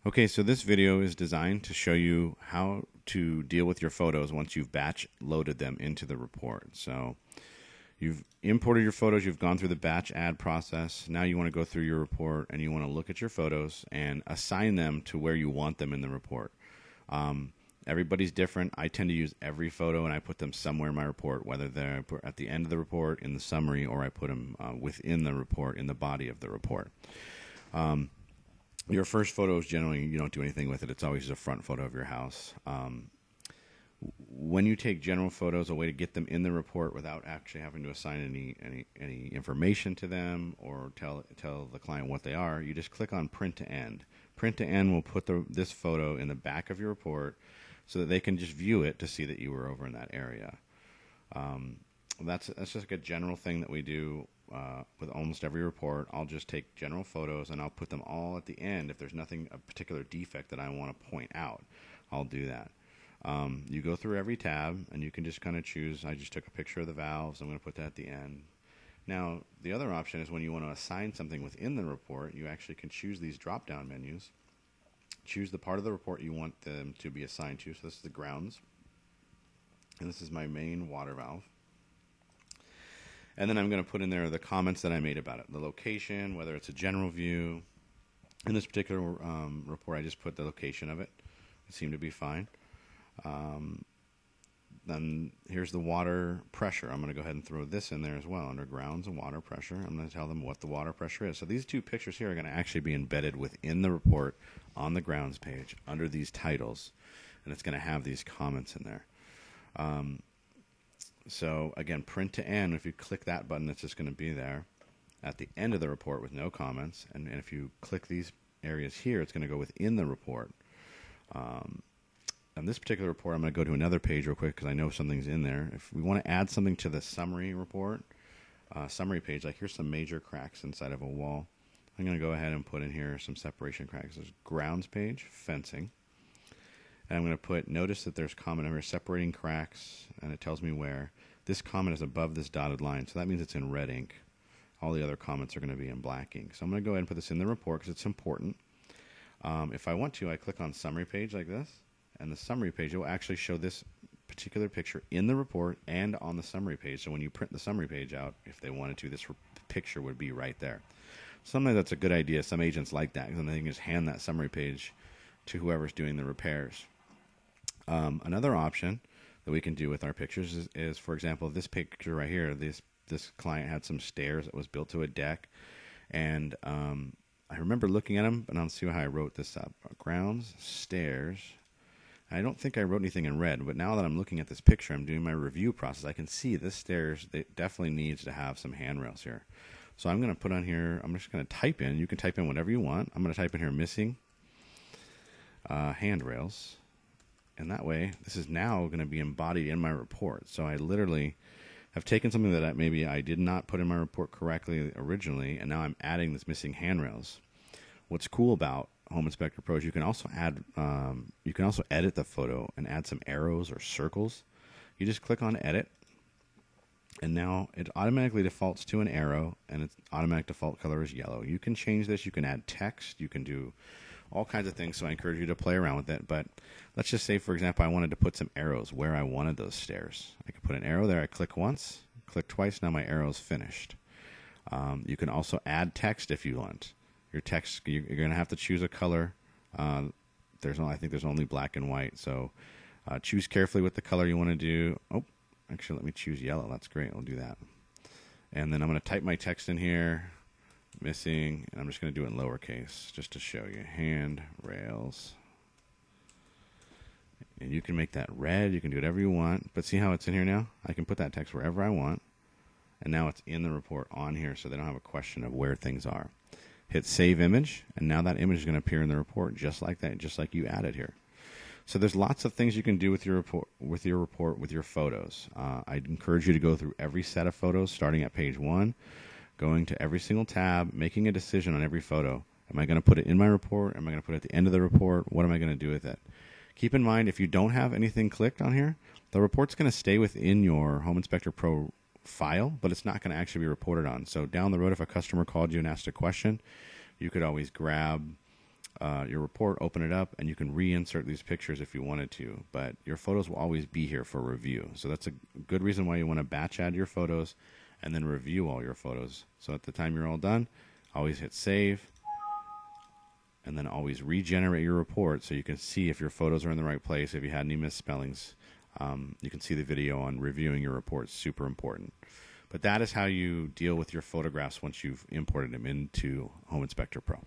Okay, so this video is designed to show you how to deal with your photos once you've batch loaded them into the report. So you've imported your photos, you've gone through the batch add process. Now you want to go through your report and you want to look at your photos and assign them to where you want them in the report. Everybody's different. I tend to use every photo and I put them somewhere in my report, whether they're at the end of the report, in the summary, or I put them within the report, in the body of the report. Your first photo is generally, you don't do anything with it. It's always a front photo of your house. When you take general photos, a way to get them in the report without actually having to assign any information to them or tell the client what they are, you just click on Print to End. Print to End will put this photo in the back of your report so that they can just view it to see that you were over in that area. That's just like a general thing that we do with almost every report. I'll just take general photos and I'll put them all at the end. If there's a particular defect that I want to point out, I'll do that. You go through every tab and you can just kind of choose. I just took a picture of the valves. I'm going to put that at the end. Now, the other option is when you want to assign something within the report, you actually can choose these drop-down menus. Choose the part of the report you want them to be assigned to. So this is the grounds. And this is my main water valve. And then I'm going to put in there the comments that I made about it, the location, whether it's a general view. In this particular report, I just put the location of it. It seemed to be fine. Then here's the water pressure. I'm going to go ahead and throw this in there as well, under grounds and water pressure. I'm going to tell them what the water pressure is. So these two pictures here are going to actually be embedded within the report on the grounds page under these titles. And it's going to have these comments in there. So again, Print to End, if you click that button, it's just going to be there at the end of the report with no comments. And if you click these areas here, it's going to go within the report. On this particular report, I'm going to go to another page real quick because I know something's in there. If we want to add something to the summary report, summary page, like here's some major cracks inside of a wall. I'm going to go ahead and put in here some separation cracks. There's grounds page, fencing. And I'm going to put, notice that there's comment over separating cracks, and it tells me where. This comment is above this dotted line, so that means it's in red ink. All the other comments are going to be in black ink. So I'm going to go ahead and put this in the report because it's important. If I want to, I click on summary page like this, and the summary page will actually show this particular picture in the report and on the summary page. So when you print the summary page out, if they wanted to, this picture would be right there. Sometimes that's a good idea. Some agents like that because then they can just hand that summary page to whoever's doing the repairs. Another option that we can do with our pictures is, for example, this picture right here. This client had some stairs that was built to a deck, and I remember looking at them, but I'll see how I wrote this up. Grounds, stairs. I don't think I wrote anything in red, but now that I'm looking at this picture, I'm doing my review process. I can see this stairs definitely needs to have some handrails here. So I'm going to put on here, I'm just going to type in. You can type in whatever you want. I'm going to type in here missing handrails. And that way, this is now going to be embodied in my report. So I literally have taken something that maybe I did not put in my report correctly originally, and now I'm adding this missing handrails. What's cool about Home Inspector Pro is you can also edit the photo and add some arrows or circles. You just click on Edit, and now it automatically defaults to an arrow, and its automatic default color is yellow. You can change this. You can add text. You can do all kinds of things, so I encourage you to play around with it. But let's just say, for example, I wanted to put some arrows where I wanted those stairs. I could put an arrow there. I click once, click twice. Now my arrow's finished. You can also add text if you want. Your text, you're going to have to choose a color. I think there's only black and white. So choose carefully what the color you want to do. Oh, actually, let me choose yellow. That's great. I'll do that. And then I'm going to type my text in here. Missing, and I'm just going to do it in lowercase just to show you. Handrails. And you can make that red. You can do whatever you want. But see how it's in here now? I can put that text wherever I want. And now it's in the report on here so they don't have a question of where things are. Hit Save Image, and now that image is going to appear in the report just like that, just like you added here. So there's lots of things you can do with your report, with your photos. I'd encourage you to go through every set of photos starting at page 1. Going to every single tab, making a decision on every photo. Am I going to put it in my report? Am I going to put it at the end of the report? What am I going to do with it? Keep in mind, if you don't have anything clicked on here, the report's going to stay within your Home Inspector Pro file, but it's not going to actually be reported on. So down the road, if a customer called you and asked a question, you could always grab your report, open it up, and you can reinsert these pictures if you wanted to. But your photos will always be here for review. So that's a good reason why you want to batch add your photos and then review all your photos. So at the time you're all done, always hit save, and then always regenerate your report so you can see if your photos are in the right place, if you had any misspellings. You can see the video on reviewing your reports. Super important. But that is how you deal with your photographs once you've imported them into Home Inspector Pro.